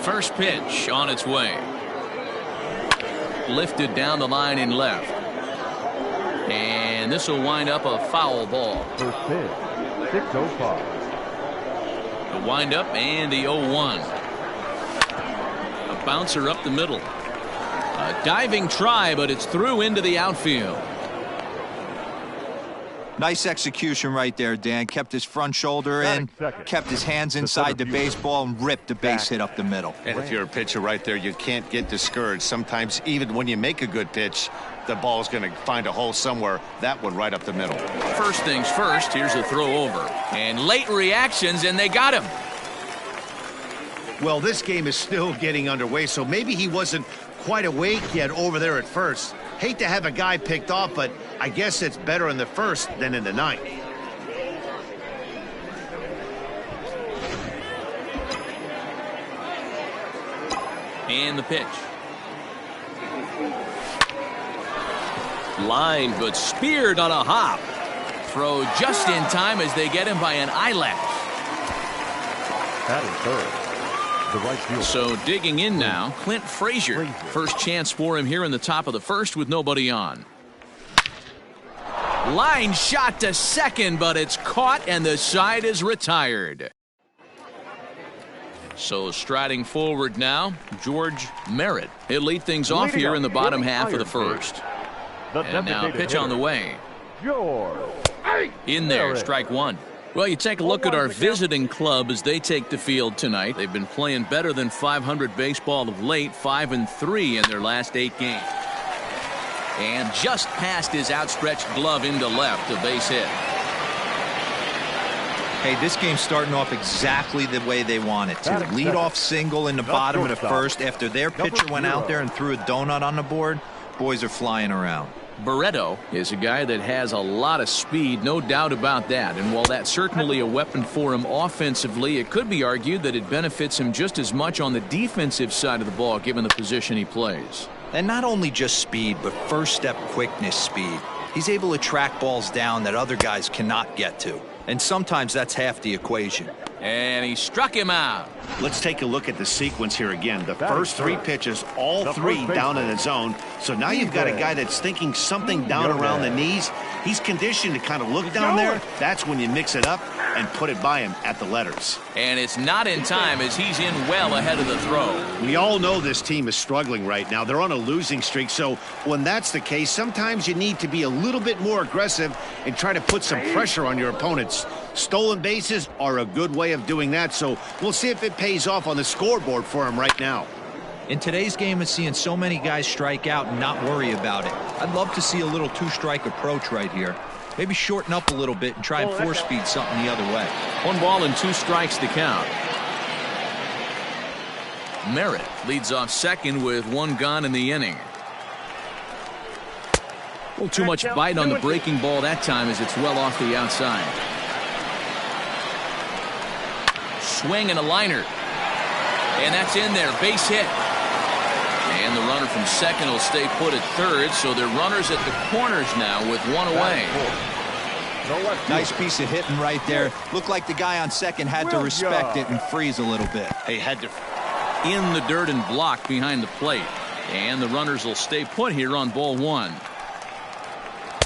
First pitch on its way. Lifted down the line in left. And this will wind up a foul ball. First pitch, 6:05. The windup and the 0-1. A bouncer up the middle. A diving try, but it's through into the outfield. Nice execution right there, Dan. Kept his front shoulder in, kept his hands inside the baseball, and ripped the base hit up the middle. And if you're a pitcher right there, you can't get discouraged. Sometimes even when you make a good pitch, the ball's going to find a hole somewhere. That one right up the middle. First things first, here's a throw over. And late reactions, and they got him. Well, this game is still getting underway, so maybe he wasn't quite awake yet over there at first. Hate to have a guy picked off, but I guess it's better in the first than in the ninth. And the pitch. Lined but speared on a hop. Throw just in time as they get him by an eyelash. That is third. The right fielder. So digging in now, Clint Frazier. First chance for him here in the top of the first with nobody on. Line shot to second, but it's caught and the side is retired. So striding forward now, George Merritt. He'll lead things off here in the bottom half of the first. And now pitch on the way. In there, strike one. Well, you take a look at our visiting club as they take the field tonight. They've been playing better than .500 baseball of late, 5-3 in their last 8 games. And just past his outstretched glove into left, a base hit. Hey, this game's starting off exactly the way they want it to. Lead off single in the bottom of the first after their pitcher went out there and threw a donut on the board. Boys are flying around. Barreto is a guy that has a lot of speed, no doubt about that. And while that's certainly a weapon for him offensively, it could be argued that it benefits him just as much on the defensive side of the ball given the position he plays. And not only just speed, but first step quickness speed. He's able to track balls down that other guys cannot get to. And sometimes that's half the equation. And he struck him out. Let's take a look at the sequence here again. The first 3 pitches, all 3 down in the zone. So now you've got a guy that's thinking something down around the knees. He's conditioned to kind of look down there. That's when you mix it up and put it by him at the letters. And it's not in time as he's in well ahead of the throw. We all know this team is struggling right now. They're on a losing streak. So when that's the case, sometimes you need to be a little bit more aggressive and try to put some pressure on your opponents. Stolen bases are a good way of doing that. So we'll see if it pays off on the scoreboard for him right now. In today's game of seeing so many guys strike out and not worry about it, I'd love to see a little 2-strike approach right here. Maybe shorten up a little bit and try and force feed something the other way. 1 ball and 2 strikes to count. Merritt leads off second with 1 gone in the inning. A little too much bite on the breaking ball that time as it's well off the outside. Swing and a liner. And that's in there. Base hit. And the runner from second will stay put at third, so they're runners at the corners now with 1 away. Nice piece of hitting right there. Looked like the guy on second had to respect it and freeze a little bit. He had to in the dirt and block behind the plate. And the runners will stay put here on ball 1.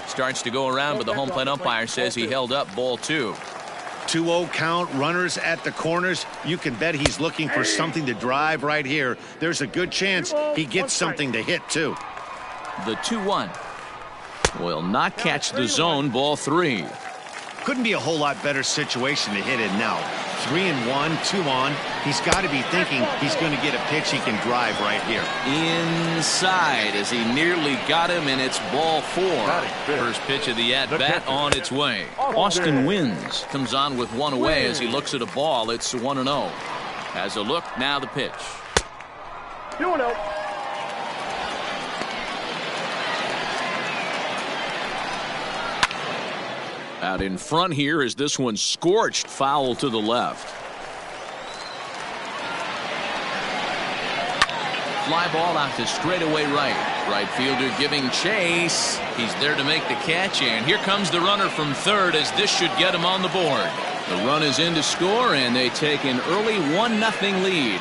Starts to go around, but the home plate umpire says he held up ball 2. 2-0 count, runners at the corners. You can bet he's looking for something to drive right here. There's a good chance he gets something to hit, too. The 2-1 will not catch the zone, ball 3. Couldn't be a whole lot better situation to hit in now. 3-1, 2 on. He's got to be thinking he's going to get a pitch he can drive right here. Inside as he nearly got him, and it's ball 4. First pitch of the at-bat on its way. Austin wins. Comes on with 1 away as he looks at a ball. It's 1-0. Has a look, now the pitch. 2-0. Out in front here is this one scorched foul to the left. Fly ball out to straightaway right. Right fielder giving chase. He's there to make the catch, and here comes the runner from third as this should get him on the board. The run is in to score, and they take an early 1-0 lead.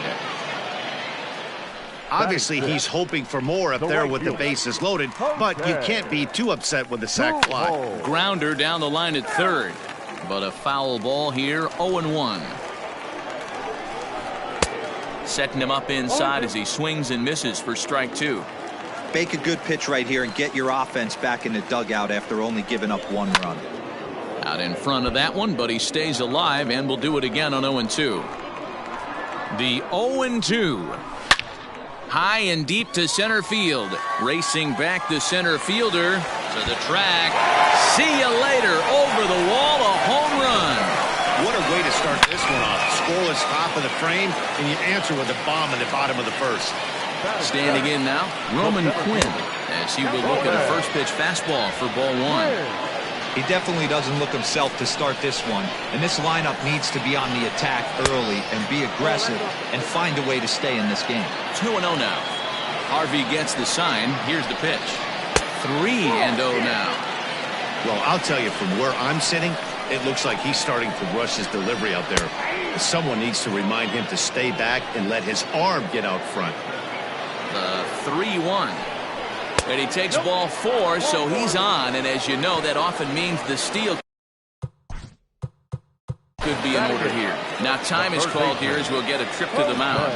Obviously, he's hoping for more up there with the bases loaded, but you can't be too upset with the sac fly. Grounder down the line at third, but a foul ball here, 0-1. Setting him up inside as he swings and misses for strike two. Make a good pitch right here and get your offense back in the dugout after only giving up one run. Out in front of that one, but he stays alive and will do it again on 0-2. The 0-2. High and deep to center field. Racing back the center fielder to the track. See you later. Over the wall, a home run. What a way to start this one off. Scoreless top of the frame, and you answer with a bomb in the bottom of the first. Standing in now, Roman Quinn, as he will look at a first pitch fastball for ball one. He definitely doesn't look himself to start this one, and this lineup needs to be on the attack early and be aggressive and find a way to stay in this game. 2-0 now. Harvey gets the sign. Here's the pitch. 3-0 now. Well, I'll tell you, from where I'm sitting, it looks like he's starting to rush his delivery out there. Someone needs to remind him to stay back and let his arm get out front. The 3-1. And he takes ball 4, so he's on. And as you know, that often means the steal could be in order here. Now time is called here as we'll get a trip to the mound.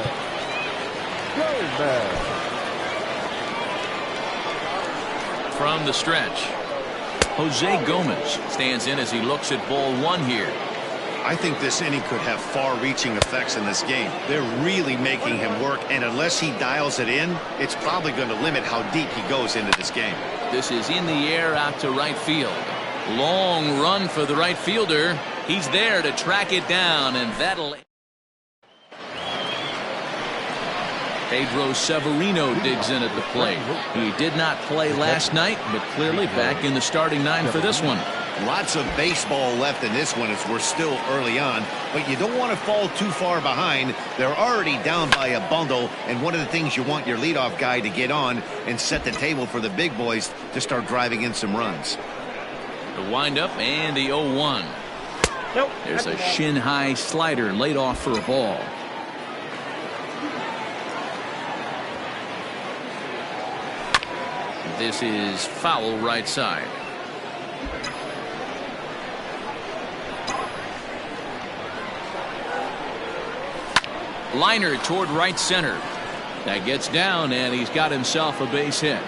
From the stretch, Jose Gomez stands in as he looks at ball 1 here. I think this inning could have far-reaching effects in this game. They're really making him work, and unless he dials it in, it's probably going to limit how deep he goes into this game. This is in the air out to right field. Long run for the right fielder. He's there to track it down, and that'll... Pedro Severino digs in at the plate. He did not play last night, but clearly back in the starting 9 for this one. Lots of baseball left in this one as we're still early on, but you don't want to fall too far behind. They're already down by a bundle, and one of the things you want your leadoff guy to get on and set the table for the big boys to start driving in some runs. The windup and the 0-1. There's a shin-high slider laid off for a ball. This is foul right side. Liner toward right center. That gets down, and he's got himself a base hit.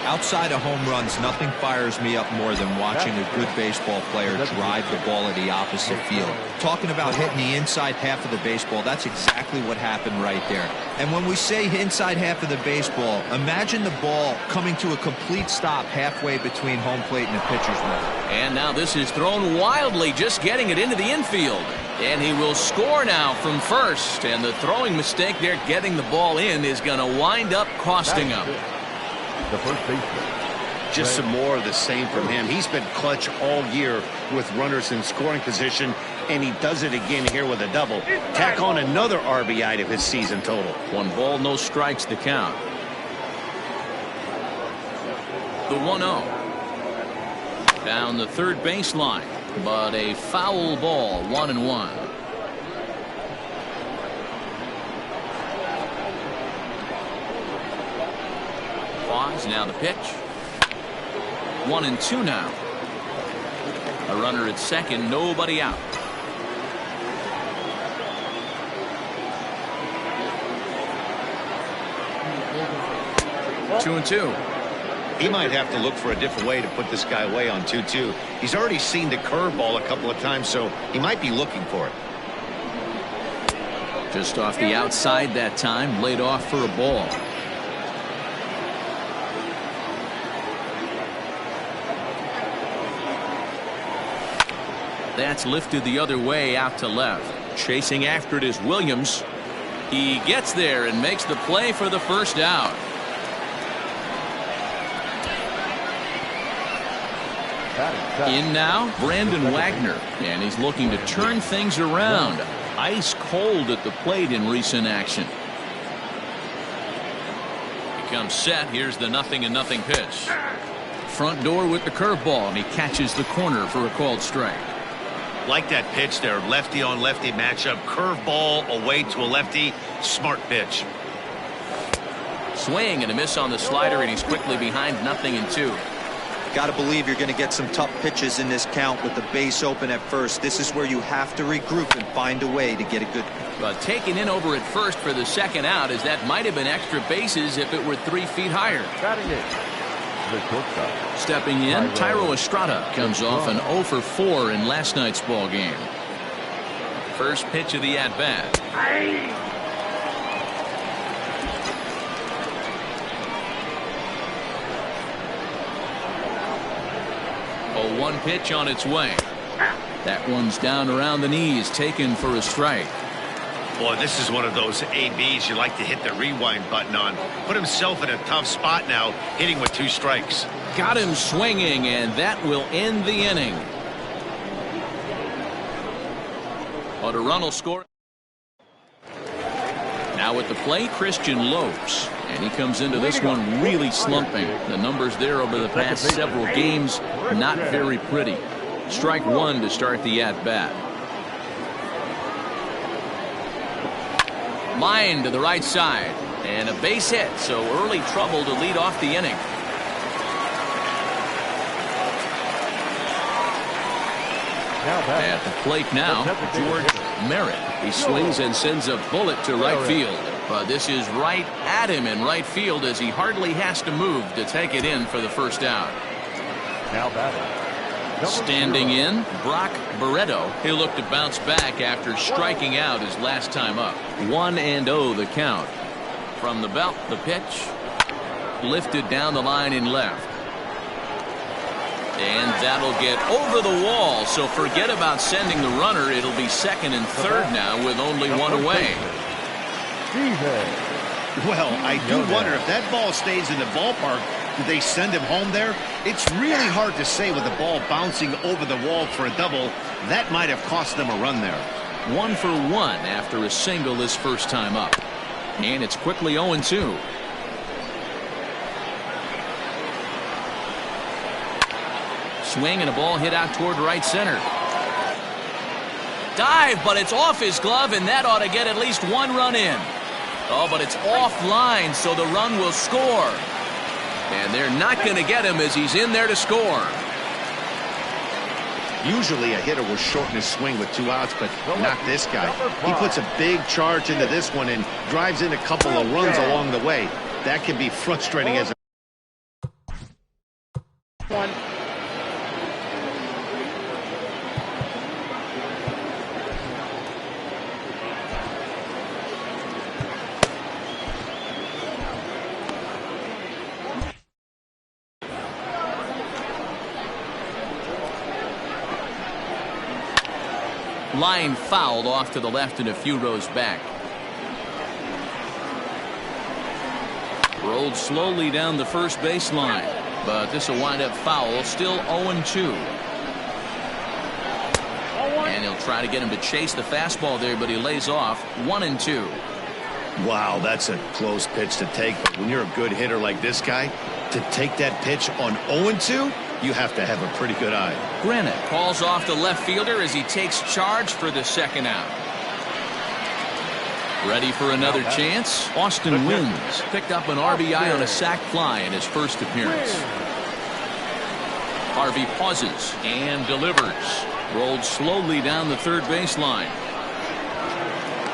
Outside of home runs, nothing fires me up more than watching a good baseball player drive the ball at the opposite field. Talking about hitting the inside half of the baseball, that's exactly what happened right there. And when we say inside half of the baseball, imagine the ball coming to a complete stop halfway between home plate and the pitcher's mound. And now this is thrown wildly, just getting it into the infield. And he will score now from first. And the throwing mistake there, getting the ball in, is going to wind up costing him. The first baseman. Just some more of the same from him. He's been clutch all year with runners in scoring position, and he does it again here with a double. Tack on another RBI to his season total. 1 ball, no strikes to count. The 1-0. Down the third baseline, but a foul ball, 1-1. Pause, now the pitch. 1-2 now. A runner at second, nobody out. Two and two. He might have to look for a different way to put this guy away on 2-2. He's already seen the curveball a couple of times, so he might be looking for it. Just off the outside that time, laid off for a ball. That's lifted the other way out to left. Chasing after it is Williams. He gets there and makes the play for the first out. In now, Brandon Wagner, and he's looking to turn things around. Ice cold at the plate in recent action. He comes set. Here's the 0-0 pitch. Front door with the curveball, and he catches the corner for a called strike. Like that pitch there, lefty on lefty matchup, curveball away to a lefty, smart pitch. Swing and a miss on the slider, and he's quickly behind 0-2. Got to believe you're going to get some tough pitches in this count with the base open at first. This is where you have to regroup and find a way to get a good. But taken in over at first for the second out, as that might have been extra bases if it were 3 feet higher. Batting it, the shortstop. Stepping in, Tyro Estrada comes off an 0 for 4 in last night's ball game. First pitch of the at-bat. 0-1 pitch on its way. That one's down around the knees, taken for a strike. Boy, this is one of those ABs you like to hit the rewind button on. Put himself in a tough spot now, hitting with 2 strikes. Got him swinging, and that will end the inning. But a run will score. Now at the plate, Christian Lopes. And he comes into this one really slumping. The numbers there over the past several games, not very pretty. Strike 1 to start the at-bat. Line to the right side. And a base hit, so early trouble to lead off the inning. At the plate now, George Merritt. He swings and sends a bullet to right field. But this is right at him in right field as he hardly has to move to take it in for the first out. Now batting. Standing in, Brock Barreto. He'll look to bounce back after striking out his last time up. 1-0 the count. From the belt, the pitch. Lifted down the line in left. And that'll get over the wall, so forget about sending the runner. It'll be second and third now with only 1 away. Well, I do wonder if that ball stays in the ballpark, do they send him home there? It's really hard to say with the ball bouncing over the wall for a double. That might have cost them a run there. 1 for 1 after a single his first time up. And it's quickly 0-2. Swing and a ball hit out toward right center. Dive, but it's off his glove, and that ought to get at least 1 run in. Oh, but it's offline, so the run will score. And they're not going to get him as he's in there to score. Usually a hitter will shorten his swing with 2 outs, but not this guy. He puts a big charge into this one and drives in a couple of runs along the way. That can be frustrating as a line fouled off to the left and a few rows back. Rolled slowly down the first baseline, but this will wind up foul. Still 0-2. And he'll try to get him to chase the fastball there, but he lays off. 1-2. Wow, that's a close pitch to take. But when you're a good hitter like this guy, to take that pitch on 0-2, you have to have a pretty good eye. Granite calls off the left fielder as he takes charge for the second out. Ready for another chance? Austin Wins picked up an RBI on a sac fly in his first appearance. Harvey pauses and delivers. Rolled slowly down the third baseline.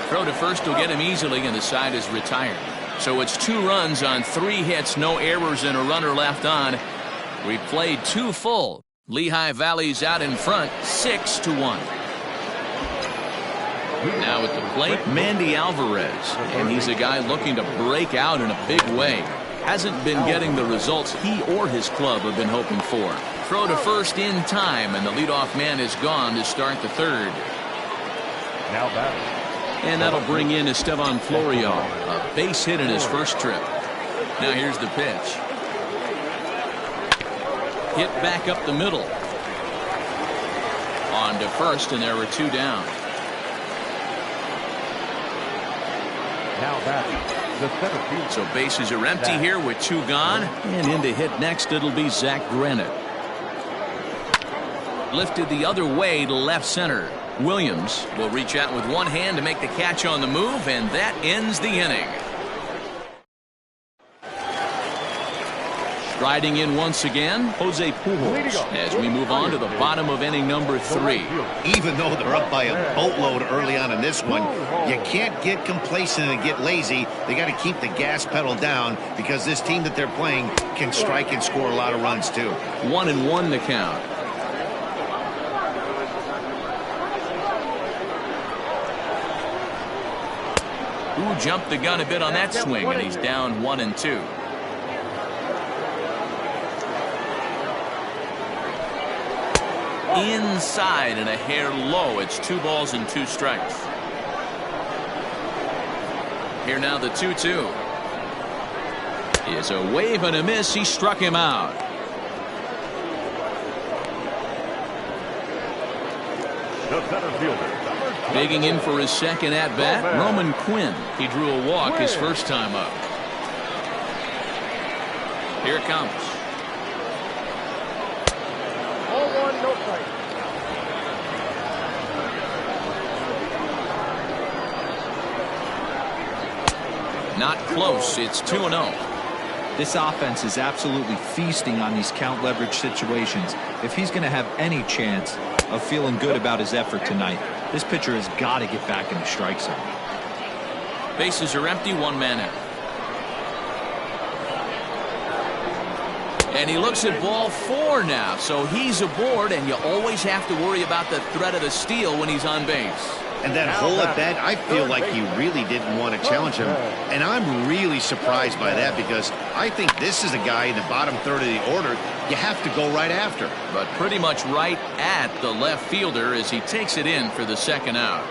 Throw to first will get him easily, and the side is retired. So it's 2 runs on 3 hits, no errors, and a runner left on. We played 2 full. Lehigh Valley's out in front, 6-1. Now at the plate, Mandy Alvarez, and he's a guy looking to break out in a big way. Hasn't been getting the results he or his club have been hoping for. Throw to first in time, and the leadoff man is gone to start the third. Now batting. And that'll bring in Esteban Florio, a base hit in his first trip. Now here's the pitch. Hit back up the middle. On to first, and there were 2 down. Now batting. The center field. So bases are empty here with 2 gone. And in to hit next, it'll be Zach Granite. lifted the other way to left center. Williams will reach out with one hand to make the catch on the move, and that ends the inning. Striding in once again, Jose Pujols, as we move on to the bottom of inning number 3. Even though they're up by a boatload early on in this one, you can't get complacent and get lazy. They got to keep the gas pedal down because this team that they're playing can strike and score a lot of runs too. 1-1 the count. Ooh, jumped the gun a bit on that swing, and he's down 1-2. Inside and a hair low. It's 2 balls and 2 strikes. Here now the 2-2. Is a wave and a miss. He struck him out. The center fielder. Digging in for his second at bat, Roman Quinn. He drew a walk his first time up. Here it comes. 0-1, no strike. Not close. It's 2-0. This offense is absolutely feasting on these count leverage situations. If he's going to have any chance of feeling good about his effort tonight, this pitcher has got to get back in the strike zone. Bases are empty, 1 man out. And he looks at ball 4 now, so he's aboard, and you always have to worry about the threat of the steal when he's on base. And that hole at bat, I feel like he really didn't want to challenge him. And I'm really surprised by that because I think this is a guy in the bottom third of the order you have to go right after. But pretty much right at the left fielder as he takes it in for the second out.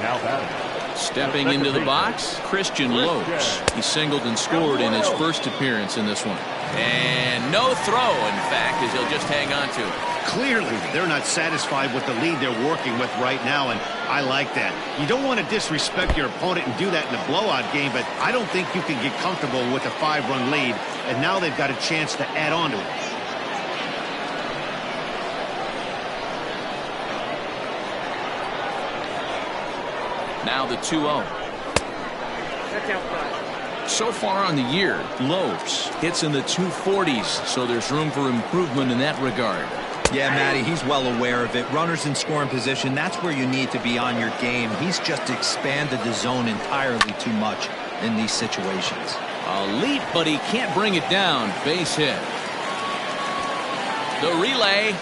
Now batting. Stepping into the box, Christian Lopes. He singled and scored in his first appearance in this one. And no throw, in fact, as he'll just hang on to it. Clearly, they're not satisfied with the lead they're working with right now, and I like that. You don't want to disrespect your opponent and do that in a blowout game, but I don't think you can get comfortable with a 5-run lead, and now they've got a chance to add on to it. Now the 2-0. So far on the year, Lopes hits in the 240s, so there's room for improvement in that regard. Yeah, Matty, he's well aware of it. Runners in scoring position, that's where you need to be on your game. He's just expanded the zone entirely too much in these situations. A leap, but he can't bring it down. Base hit. The relay.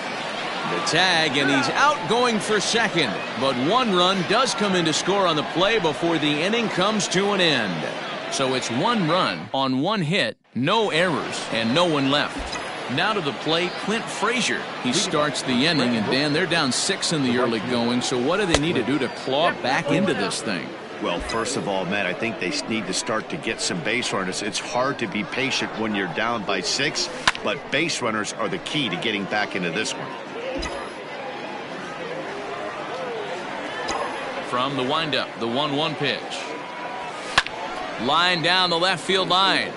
The tag, and he's out going for second. But 1 run does come in to score on the play before the inning comes to an end. So it's 1 run on 1 hit, no errors, and no one left. Now to the plate, Clint Frazier. He starts the inning, and Dan, they're down 6 in the early going, so what do they need to do to claw back into this thing? Well, first of all, Matt, I think they need to start to get some base runners. It's hard to be patient when you're down by 6, but base runners are the key to getting back into this one. From the windup, the 1-1 pitch. Line down the left field line,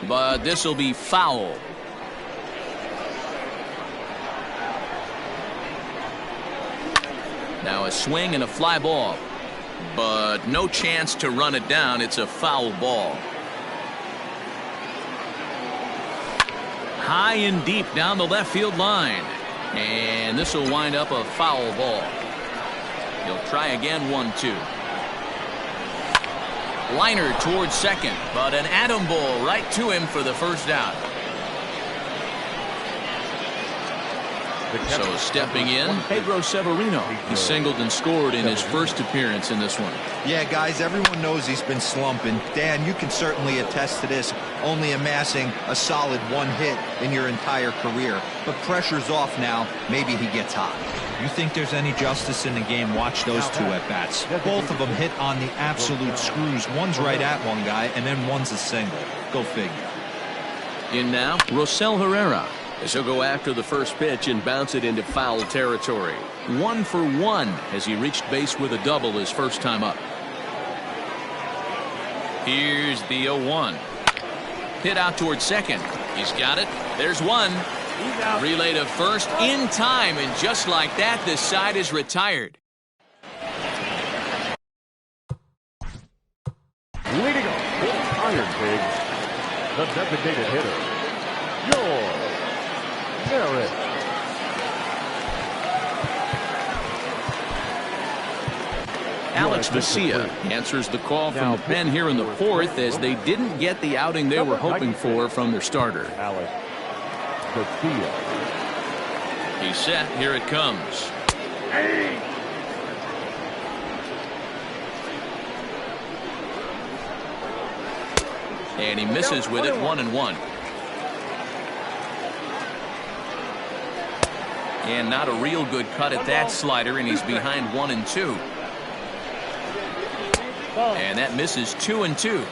but this will be foul. Now a swing and a fly ball, but no chance to run it down. It's a foul ball. High and deep down the left field line, and this will wind up a foul ball. He'll try again, 1-2. Liner towards second, but an atom ball right to him for the first out. So stepping in, Pedro Severino. He singled and scored in his first appearance in this one. Yeah, guys, everyone knows he's been slumping. Dan, you can certainly attest to this, only amassing a solid 1 hit in your entire career. But pressure's off now. Maybe he gets hot. You think there's any justice in the game? Watch those 2 at-bats. Both of them hit on the absolute screws. One's right at one guy, and then one's a single. Go figure. In now, Rosell Herrera. As he'll go after the first pitch and bounce it into foul territory. 1 for 1 as he reached base with a double his first time up. Here's the 0-1. Hit out towards second. He's got it. There's one. Relay to first in time, and just like that, this side is retired. Leading off for the Iron Pigs, the designated hitter, George Merritt. Alex Vesia answers the call from the pen here in the fourth, as they didn't get the outing they were hoping for from their starter. Alex Vesia. He's set. Here it comes. And he misses with it, 1-1. And not a real good cut at that slider, and he's behind 1-2. And that misses 2-2.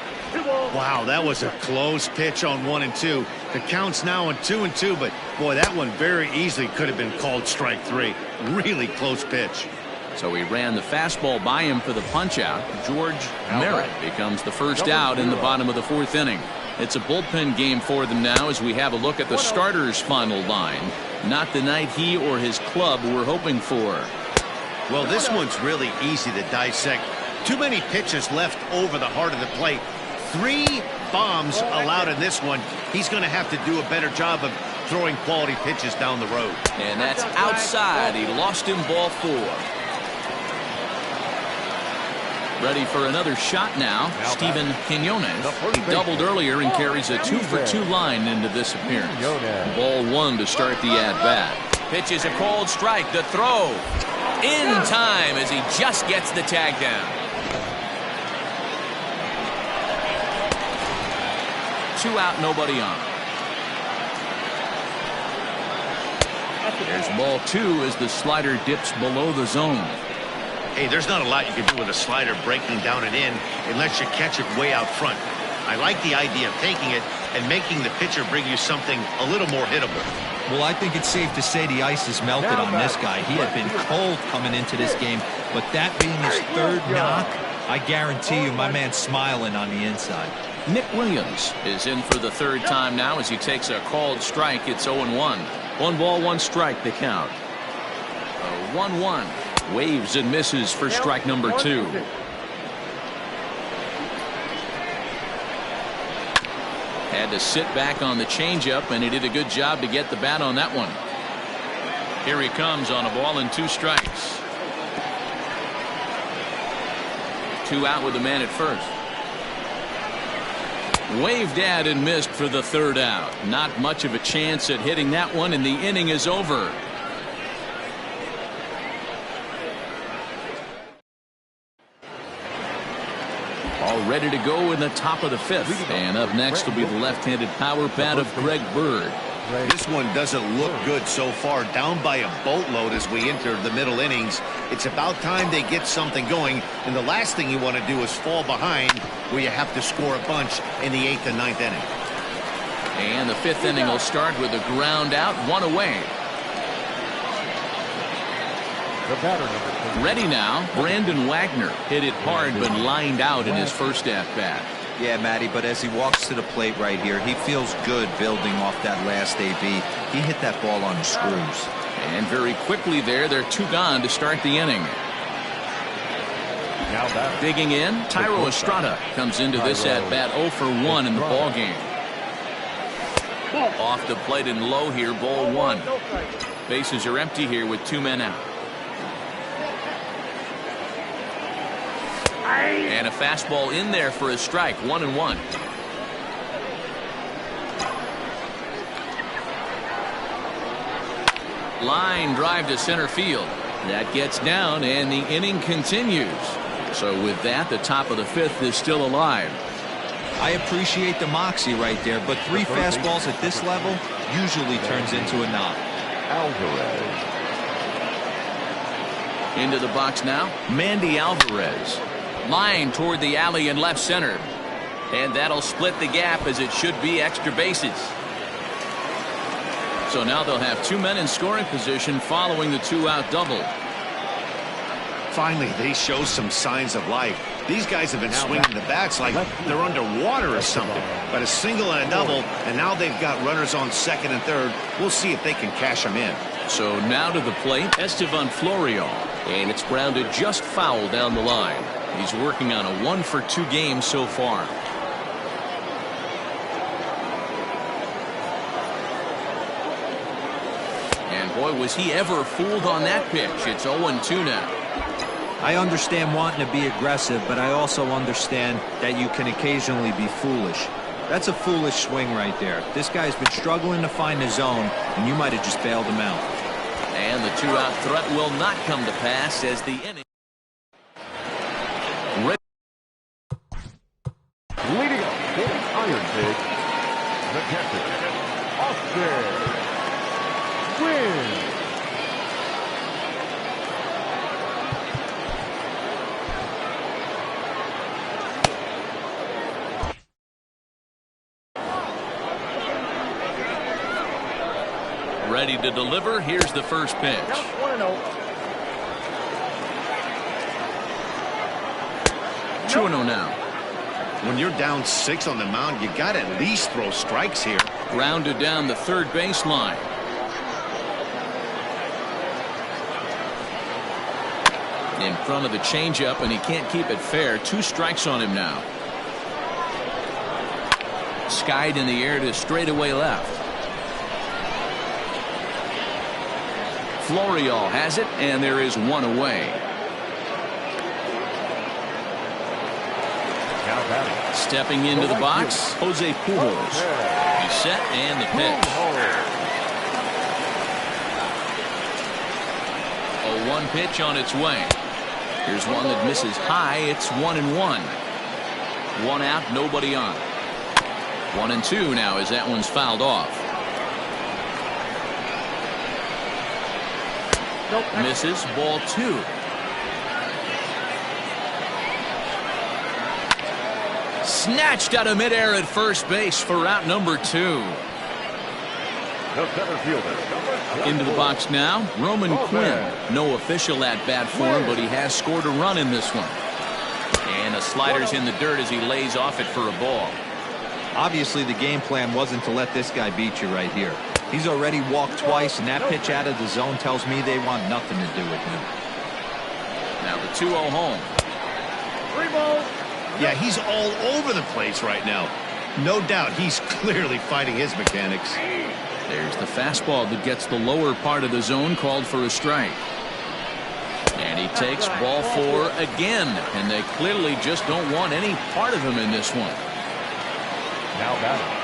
Wow, that was a close pitch on 1-2. The count's now on 2-2, but boy, that one very easily could have been called strike 3. Really close pitch. So he ran the fastball by him for the punch-out. George Merritt becomes the first out in the bottom of the fourth inning. It's a bullpen game for them now as we have a look at the starter's final line. Not the night he or his club were hoping for. Well, this one's really easy to dissect. Too many pitches left over the heart of the plate. 3 bombs allowed in this one. He's going to have to do a better job of throwing quality pitches down the road. And that's outside. He lost him, ball 4. Ready for another shot now, Steven Quinones. He doubled earlier and carries a 2-for-2 line into this appearance. Ball 1 to start the at-bat. Pitch is a called strike. The throw in time as he just gets the tag down. 2 out, nobody on. There's ball 2 as the slider dips below the zone. Hey, there's not a lot you can do with a slider breaking down and in unless you catch it way out front. I like the idea of taking it and making the pitcher bring you something a little more hittable. Well, I think it's safe to say the ice is melted on this guy. He had been cold coming into this game, but that being his 3rd knock, I guarantee you my man's smiling on the inside. Nick Williams is in for the 3rd time now as he takes a called strike. It's 0-1. 1 ball, 1 strike, the count. 1-1. Waves and misses for strike number 2. Had to sit back on the changeup, and he did a good job to get the bat on that one. Here he comes on a ball and 2 strikes. 2 out with the man at first. Waved at and missed for the 3rd out. Not much of a chance at hitting that one, and the inning is over. All ready to go in the top of the 5th. And up next will be the left-handed power bat of Greg Bird. This one doesn't look good so far. Down by a boatload as we enter the middle innings. It's about time they get something going. And the last thing you want to do is fall behind where you have to score a bunch in the 8th and 9th inning. And the 5th inning will start with a ground out, 1 away. Ready now, Brandon Wagner hit it hard but lined out in his first at-bat. Yeah, Matty, but as he walks to the plate right here, he feels good building off that last AB. He hit that ball on the screws. And very quickly there, they're 2 gone to start the inning. Digging in, Tyro Estrada comes into this at-bat 0 for 1 in the ballgame. Off the plate and low here, ball 1. Bases are empty here with 2 men out. And a fastball in there for a strike, 1-1. Line drive to center field. That gets down, and the inning continues. So with that, the top of the 5th is still alive. I appreciate the moxie right there, but 3 fastballs at this level usually turns into a knock. Alvarez. Into the box now, Mandy Alvarez. Line toward the alley in left center. And that'll split the gap as it should be extra bases. So now they'll have 2 men in scoring position following the 2-out double. Finally, they show some signs of life. These guys have been swinging the bats like they're underwater or something. But a single and a double, and now they've got runners on second and third. We'll see if they can cash them in. So now to the plate, Estevan Florial. And it's grounded just foul down the line. He's working on a 1-for-2 game so far. And boy, was he ever fooled on that pitch. It's 0-2 now. I understand wanting to be aggressive, but I also understand that you can occasionally be foolish. That's a foolish swing right there. This guy's been struggling to find the zone, and you might have just bailed him out. And the 2-out threat will not come to pass as the inning. Leading up for the Iron Pig, the captain, Austin Wynn. Ready to deliver. Here's the first pitch. 2-0 now. When you're down 6 on the mound, you got to at least throw strikes here. Grounded down the third baseline. In front of the changeup, and he can't keep it fair. 2 strikes on him now. Skied in the air to straightaway left. Florial has it, and there is 1 away. Stepping into the box, Jose Pujols. He's set, and the pitch. A 1 pitch on its way. Here's one that misses high. It's 1-1. 1 out, nobody on. 1-2 now as that one's fouled off. Misses, ball 2. Snatched out of midair at first base for out number 2. Into the box now, Roman Quinn. No official at bat for him, but he has scored a run in this one. And a slider's in the dirt as he lays off it for a ball. Obviously, the game plan wasn't to let this guy beat you right here. He's already walked twice, and that pitch out of the zone tells me they want nothing to do with him. Now the 2-0 home. 3 balls. Yeah, he's all over the place right now. No doubt he's clearly fighting his mechanics. There's the fastball that gets the lower part of the zone, called for a strike. And he takes ball 4 again, and they clearly just don't want any part of him in this one. Now batting.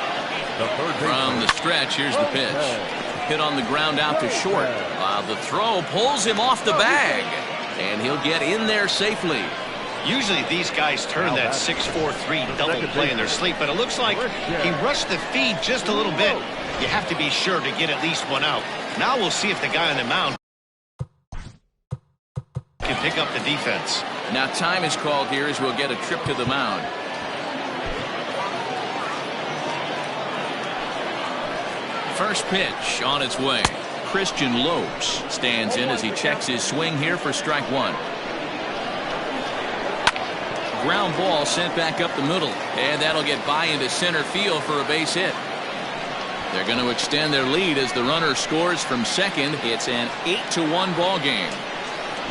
From the stretch, here's the pitch. Hit on the ground out to short. The throw pulls him off the bag, and he'll get in there safely. Usually these guys turn that 6-4-3 double play in their sleep, but it looks like he rushed the feed just a little bit. You have to be sure to get at least 1 out. Now we'll see if the guy on the mound can pick up the defense. Now time is called here as we'll get a trip to the mound. First pitch on its way. Christian Lopes stands in as he checks his swing here for strike 1. Ground ball sent back up the middle, and that'll get by into center field for a base hit. They're going to extend their lead as the runner scores from second. It's an 8-1 ball game.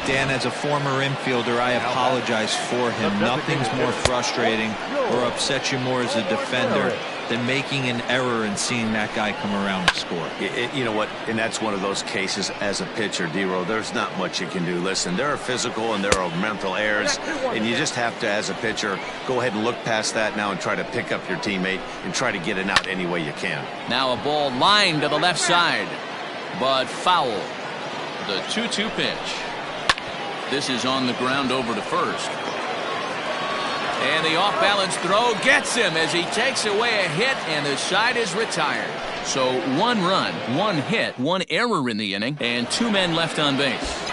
Dan, as a former infielder, I apologize for him. Nothing's more frustrating or upsets you more as a defender than making an error and seeing that guy come around and score. You know what? And that's one of those cases as a pitcher, D-Row. There's not much you can do. Listen, there are physical and there are mental errors, and you just have to, as a pitcher, go ahead and look past that now and try to pick up your teammate and try to get it out any way you can. Now a ball lined to the left side, but foul. The 2-2 pitch. This is on the ground over to first. And the off-balance throw gets him as he takes away a hit, and the side is retired. So 1 run, 1 hit, 1 error in the inning, and 2 men left on base.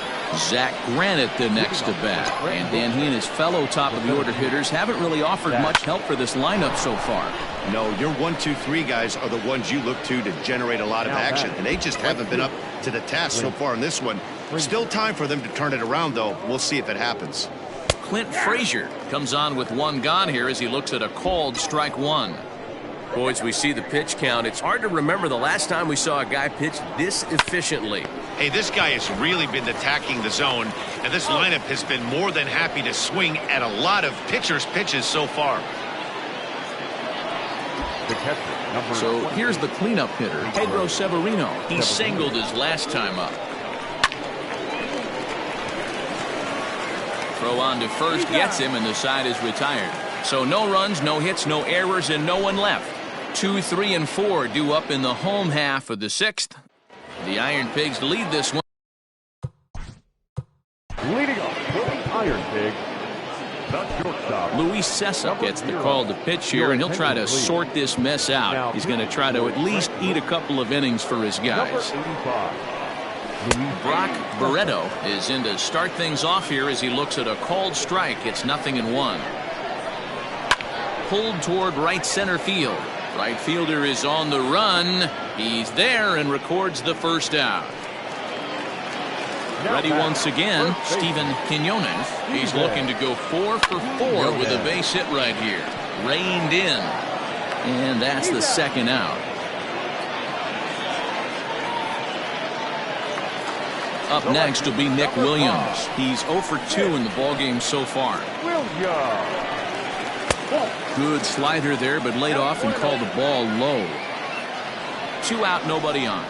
Zach Granite the next to bat. And Dan, he and his fellow top-of-the-order hitters haven't really offered much help for this lineup so far. No, your 1, 2, 3 guys are the ones you look to generate a lot of action, and they just haven't been up to the task so far in this one. Still time for them to turn it around, though. We'll see if it happens. Clint Frazier comes on with one gone here as he looks at a called strike one. Boys, we see the pitch count. It's hard to remember the last time we saw a guy pitch this efficiently. Hey, this guy has really been attacking the zone, and this lineup has been more than happy to swing at a lot of pitchers' pitches so far. So here's the cleanup hitter, Pedro Severino. He singled his last time up. Throw on to first gets him, and the side is retired. So no runs, no hits, no errors, and no one left. 2, 3, and 4 due up in the home half of the 6th. The Iron Pigs lead this one. Leading off for the Iron Pigs, the shortstop. Luis Cessa gets the call to pitch here, and he'll try to sort this mess out. He's going to try to at least eat a couple of innings for his guys. Brock Barreto is in to start things off here as he looks at a called strike. It's 0-1. Pulled toward right center field. Right fielder is on the run. He's there and records the first out. Ready once again, Steven Quinones. He's looking to go 4 for 4 with a base hit right here. Reined in. And that's the second out. Up next will be Nick Williams. He's 0 for 2 in the ballgame so far. Good slider there, but laid off and called the ball low. 2 out, nobody on.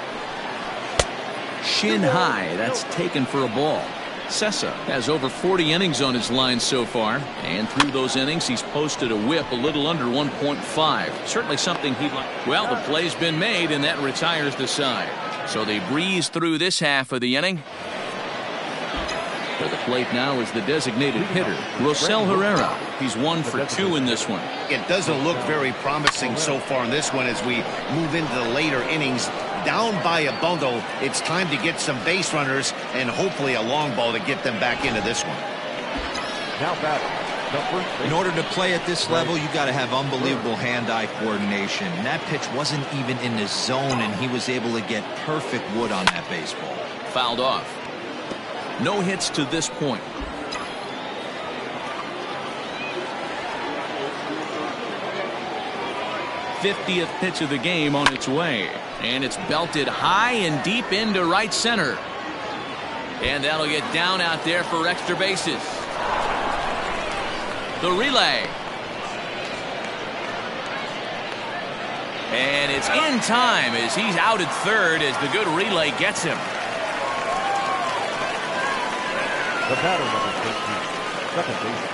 Shin high, that's taken for a ball. Cessa has over 40 innings on his line so far, and through those innings he's posted a whip a little under 1.5. Certainly something he'd like. Well, the play's been made, and that retires the side. So they breeze through this half of the inning. To the plate now is the designated hitter, Rosell Herrera. He's 1 for 2 in this one. It doesn't look very promising so far in this one as we move into the later innings. Down by a bundle, it's time to get some base runners and hopefully a long ball to get them back into this one. Now batting. In order to play at this level, you got to have unbelievable hand-eye coordination. And that pitch wasn't even in the zone, and he was able to get perfect wood on that baseball. Fouled off. No hits to this point. '50th pitch of the game on its way. And it's belted high and deep into right center. And that'll get down out there for extra bases. The relay. And it's in time as he's out at third as the good relay gets him. The batter, number 13, second base.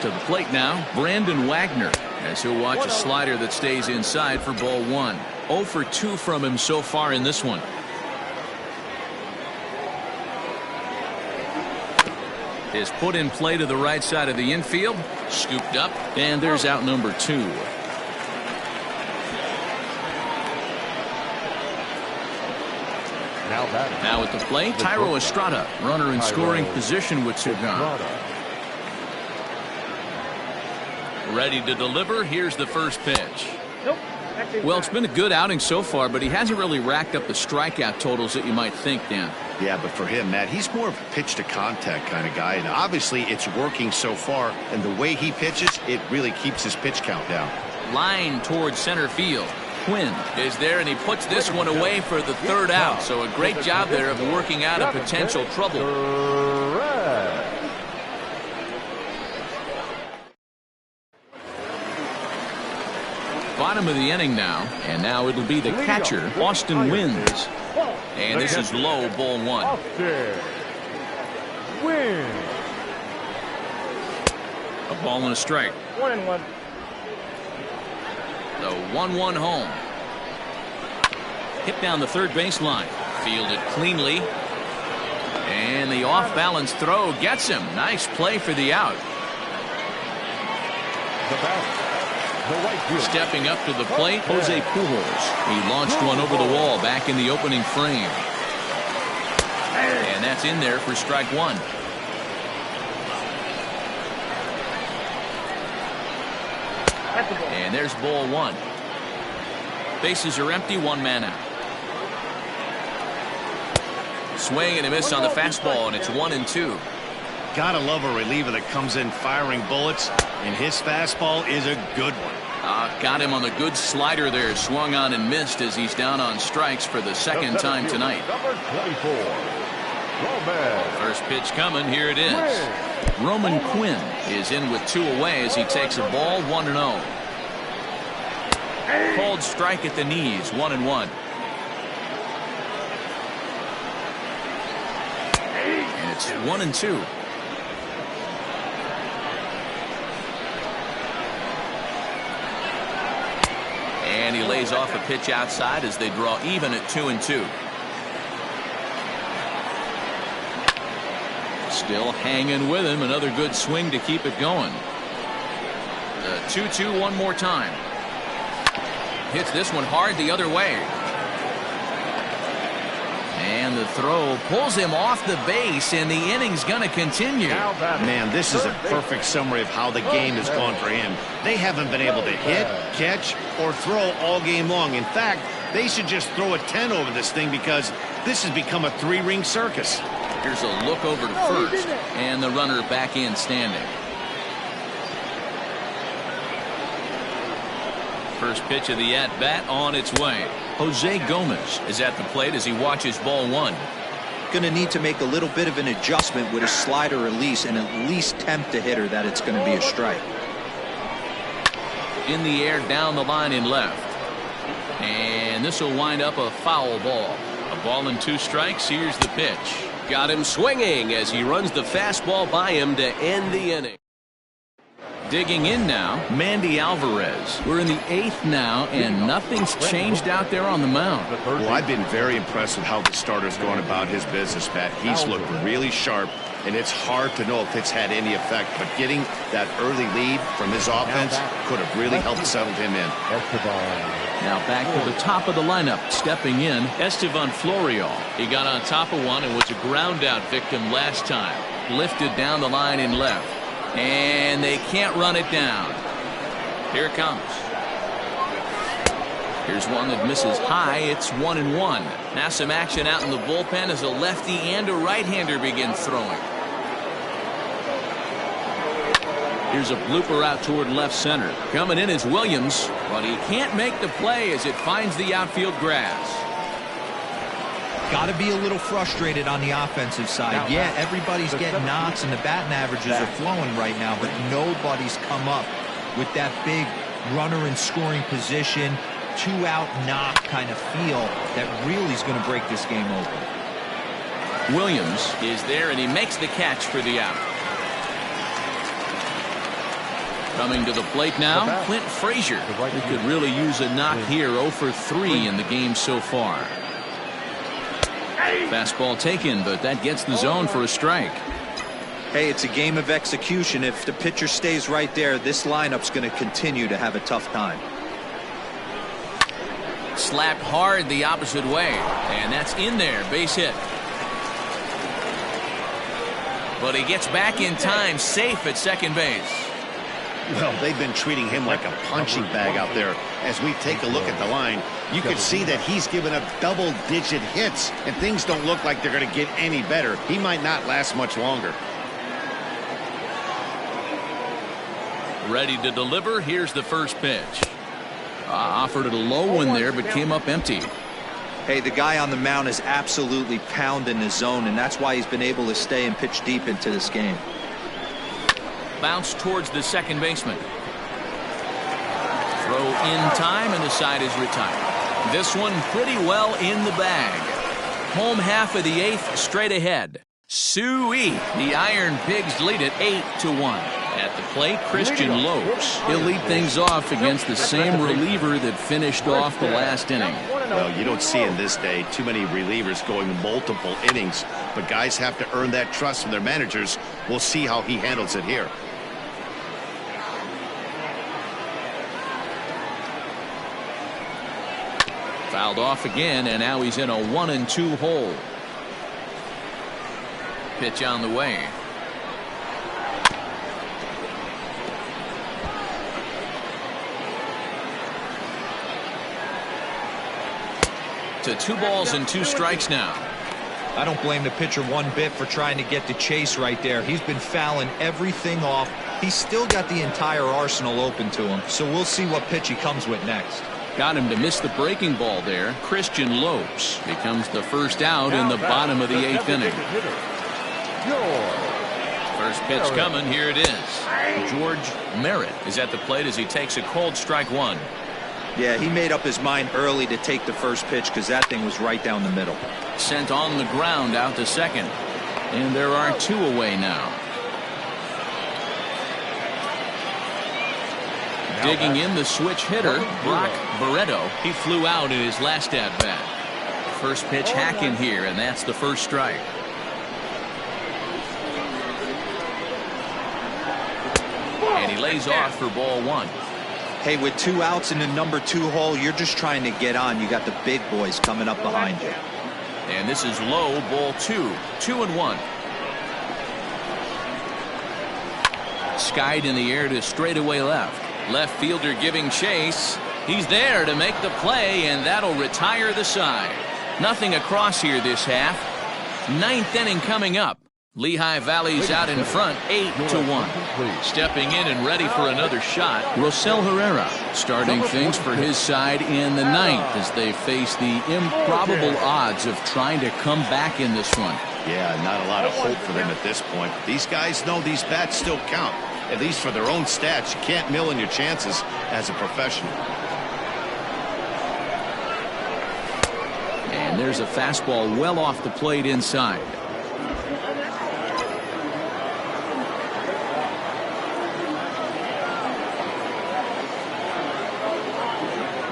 To the plate now, Brandon Wagner, as he'll watch a slider that stays inside for ball 1. 0 for 2 from him so far in this one. Is put in play to the right side of the infield, scooped up, and there's out number 2. Now at the plate, Tyro Estrada, runner in scoring position with 2 gone. Ready to deliver. Here's the first pitch. Well, it's been a good outing so far, but he hasn't really racked up the strikeout totals that you might think, Dan. Yeah, but for him, Matt, he's more of a pitch to contact kind of guy, and obviously it's working so far, and the way he pitches, it really keeps his pitch count down. Line towards center field. Quinn is there, and he puts this one away for the 3rd out. So a great job there of working out a potential trouble. Bottom of the inning now, and now it'll be the catcher, Austin Wins. And this is low, ball 1. A ball and a strike. 1-1. The 1-1 home. Hit down the third baseline. Fielded cleanly. And the off-balance throw gets him. Nice play for the out. The batter, the right fielder. Stepping up to the plate, Jose Pujols. He launched one over the wall back in the opening frame. And that's in there for strike one. And there's ball one. Bases are empty, one man out. Swing and a miss on the fastball, and it's 1-2. Gotta love a reliever that comes in firing bullets, and his fastball is a good one. Got him on the good slider there. Swung on and missed as he's down on strikes for the second time tonight. Number 24, Roman. First pitch coming. Here it is. Roman Quinn is in with 2 away as he takes a ball 1-0. Called strike at the knees, 1-1. And it's 1-2. And he lays off a pitch outside as they draw even at 2-2. Still hanging with him. Another good swing to keep it going. The 2-2 one more time. Hits this one hard the other way. And the throw pulls him off the base, and the inning's going to continue. Man, this is a perfect summary of how the game has gone for him. They haven't been able to hit, catch, or throw all game long. In fact, they should just throw a 10 over this thing because this has become a 3-ring circus. Here's a look over to first, and the runner back in standing. First pitch of the at-bat on its way. Jose Gomez is at the plate as he watches ball one. Going to need to make a little bit of an adjustment with a slider release and at least tempt the hitter that it's going to be a strike. In the air down the line in left. And this will wind up a foul ball. A ball and 2 strikes. Here's the pitch. Got him swinging as he runs the fastball by him to end the inning. Digging in now, Mandy Alvarez. We're in the 8th now, and nothing's changed out there on the mound. Well, I've been very impressed with how the starter's gone about his business, Pat. He's looked really sharp, and it's hard to know if it's had any effect. But getting that early lead from his offense could have really helped settle him in. Now back to the top of the lineup. Stepping in, Estevan Florial. He got on top of one and was a ground-out victim last time. Lifted down the line in left. And they can't run it down. Here it comes. Here's one that misses high. It's 1-1. Now some action out in the bullpen as a lefty and a right-hander begin throwing. Here's a blooper out toward left center. Coming in is Williams, but he can't make the play as it finds the outfield grass. Got to be a little frustrated on the offensive side. Yeah, everybody's getting knocks and the batting averages are flowing right now, but nobody's come up with that big runner in scoring position, 2-out knock kind of feel that really is going to break this game open. Williams is there, and he makes the catch for the out. Coming to the plate now, Clint Frazier. He could really use a knock here. 0 for 3 in the game so far. Fastball taken, but that gets the zone for a strike. Hey, it's a game of execution. If the pitcher stays right there, this lineup's going to continue to have a tough time. Slapped hard the opposite way, and that's in there. Base hit. But he gets back in time, safe at second base. Well, they've been treating him like a punching bag out there. As we take a look at the line, you can see that he's given up double-digit hits, and things don't look like they're going to get any better. He might not last much longer. Ready to deliver. Here's the first pitch. Offered it a low one there, but came up empty. Hey, the guy on the mound is absolutely pounding his zone, and that's why he's been able to stay and pitch deep into this game. Bounce towards the second baseman. Throw in time, and the side is retired. This one pretty well in the bag. Home half of the 8th straight ahead. Suey. The Iron Pigs lead it 8-1. At the plate, Christian Lopes. He'll lead things off against the same reliever that finished off the last inning. Well, you don't see in this day too many relievers going multiple innings, but guys have to earn that trust from their managers. We'll see how he handles it here. Fouled off again, and now he's in a 1-2 hole. Pitch on the way. To 2 balls and 2 strikes now. I don't blame the pitcher one bit for trying to get the chase right there. He's been fouling everything off. He's still got the entire arsenal open to him, so we'll see what pitch he comes with next. Got him to miss the breaking ball there. Christian Lopes becomes the first out in the bottom of the 8th inning. First pitch coming. Here it is. George Merritt is at the plate as he takes a cold strike 1. Yeah, he made up his mind early to take the first pitch because that thing was right down the middle. Sent on the ground out to second. And there are 2 away now. Digging in the switch hitter, Brock Barreto. He flew out in his last at-bat. First pitch hacking here, and that's the first strike. And he lays off for ball 1. Hey, with 2 outs in the number 2 hole, you're just trying to get on. You got the big boys coming up behind you. And this is low, ball 2. 2-1. Skied in the air to straightaway left. Left fielder giving chase. He's there to make the play, and that'll retire the side. Nothing across here this half. 9th inning coming up. Lehigh Valley's out in front, 8-1. Stepping in and ready for another shot, Rosel Herrera starting things for his side in the 9th as they face the improbable odds of trying to come back in this one. Yeah, not a lot of hope for them at this point. These guys know these bats still count, at least for their own stats. You can't mill in your chances as a professional. And there's a fastball well off the plate inside.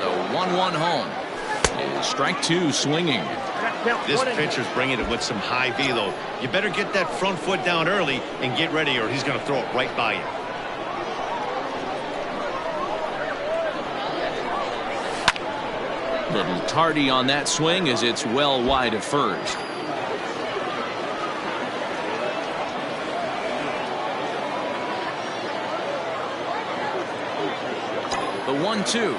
The 1-1 home. And strike 2 swinging. This pitcher's bringing it with some high velo. You better get that front foot down early and get ready, or he's going to throw it right by you. Little tardy on that swing as it's well wide of first. The 1-2.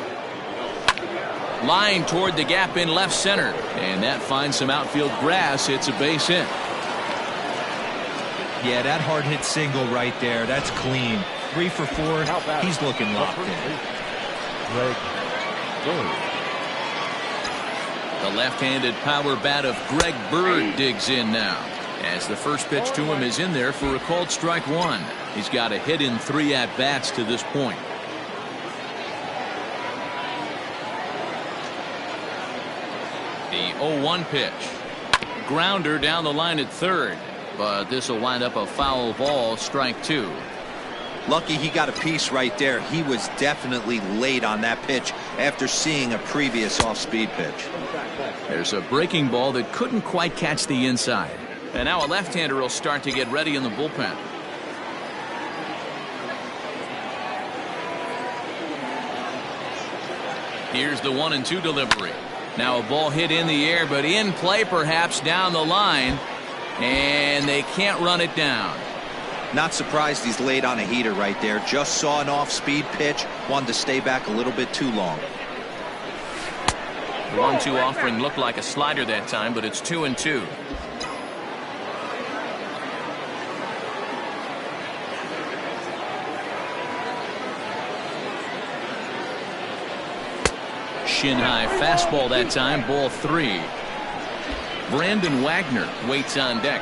Line toward the gap in left center, and that finds some outfield grass. It's a base hit. Yeah, that hard hit single right there. That's clean. 3 for 4. He's looking locked in. The left-handed power bat of Greg Bird digs in now, as the first pitch to him is in there for a called strike 1. He's got a hit in 3 at-bats to this point. The 0-1 pitch. Grounder down the line at third, but this will wind up a foul ball, strike 2. Lucky he got a piece right there. He was definitely late on that pitch after seeing a previous off-speed pitch. There's a breaking ball that couldn't quite catch the inside. And now a left-hander will start to get ready in the bullpen. Here's the 1-2 delivery. Now a ball hit in the air, but in play perhaps down the line, and they can't run it down. Not surprised he's late on a heater right there. Just saw an off-speed pitch, wanted to stay back a little bit too long. The 1-2 offering looked like a slider that time, but it's 2-2. Shin high fastball that time, ball 3. Brandon Wagner waits on deck.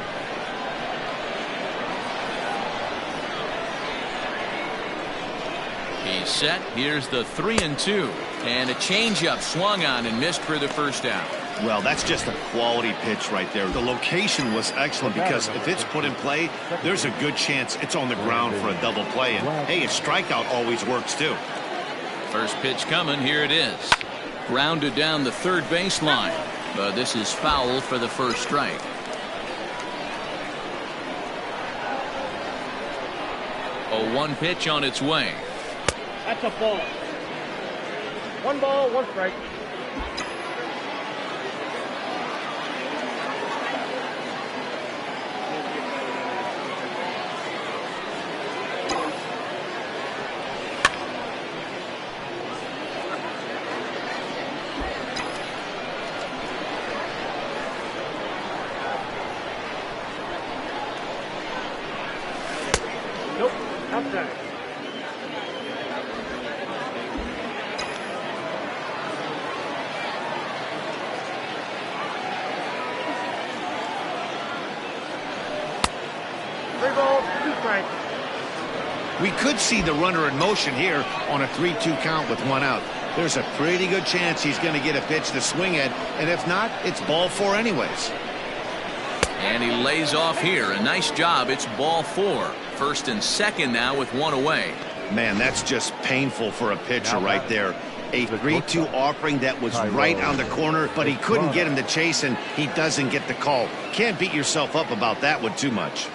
He's set. Here's the 3-2, and a changeup swung on and missed for the first out. Well, that's just a quality pitch right there. The location was excellent because if it's put in play, there's a good chance it's on the ground for a double play. And hey, a strikeout always works too. First pitch coming. Here it is. Grounded down the third baseline, but this is foul for the first strike. A 1 pitch on its way. That's a ball. 1 ball, 1 strike. We could see the runner in motion here on a 3-2 count with one out. There's a pretty good chance he's going to get a pitch to swing at, and if not, it's ball 4 anyways. And he lays off here. A nice job. It's ball 4. First and second now with one away. Man, that's just painful for a pitcher right there. A 3-2 offering that was right on the corner, but he couldn't get him to chase, and he doesn't get the call. Can't beat yourself up about that one too much.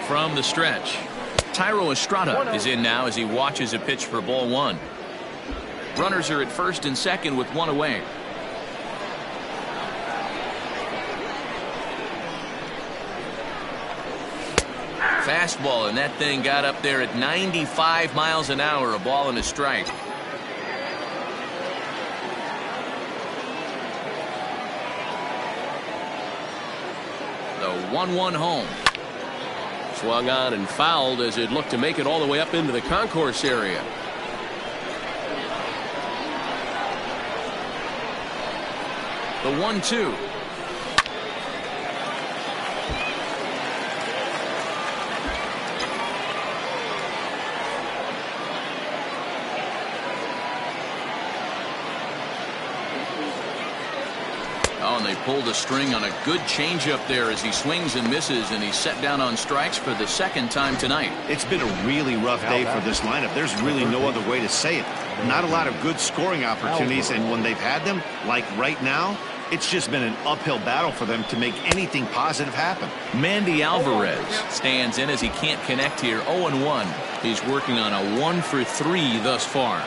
From the stretch, Tyro Estrada is in now as he watches a pitch for ball 1. Runners are at first and second with one away. Fastball, and that thing got up there at 95 miles an hour, a ball and a strike. The 1-1 home. Swung on and fouled as it looked to make it all the way up into the concourse area. The 1-2. Oh, and they pulled a string on a good changeup there as he swings and misses, and he's set down on strikes for the second time tonight. It's been a really rough day for this lineup. There's really no other way to say it. Not a lot of good scoring opportunities, and when they've had them, like right now, it's just been an uphill battle for them to make anything positive happen. Mandy Alvarez stands in as he can't connect here. 0-1. He's working on a 1-for-3 thus far.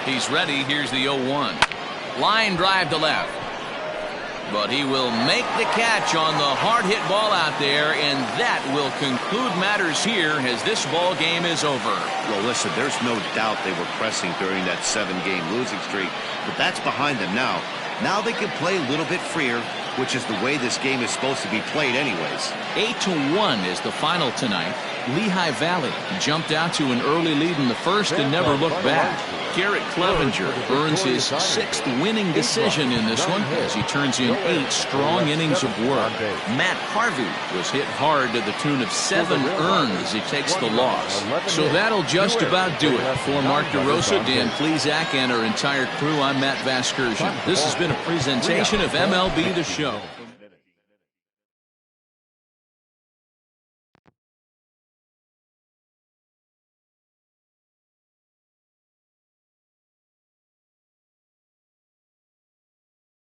He's ready. Here's the 0-1. Line drive to left. But he will make the catch on the hard hit ball out there, and that will conclude matters here as this ball game is over. Well, listen, there's no doubt they were pressing during that 7-game losing streak, but that's behind them now. Now they can play a little bit freer, which is the way this game is supposed to be played anyways. 8-1 is the final tonight. Lehigh Valley jumped out to an early lead in the first and never looked back. Garrett Clevenger earns his 6th winning decision in this one as he turns in 8 strong innings of work. Matt Harvey was hit hard to the tune of 7 earned as he takes the loss. So that'll just about do it. For Mark DeRosa, Dan Plesac, and our entire crew, I'm Matt Vasgersian. This has been a presentation of MLB The Show.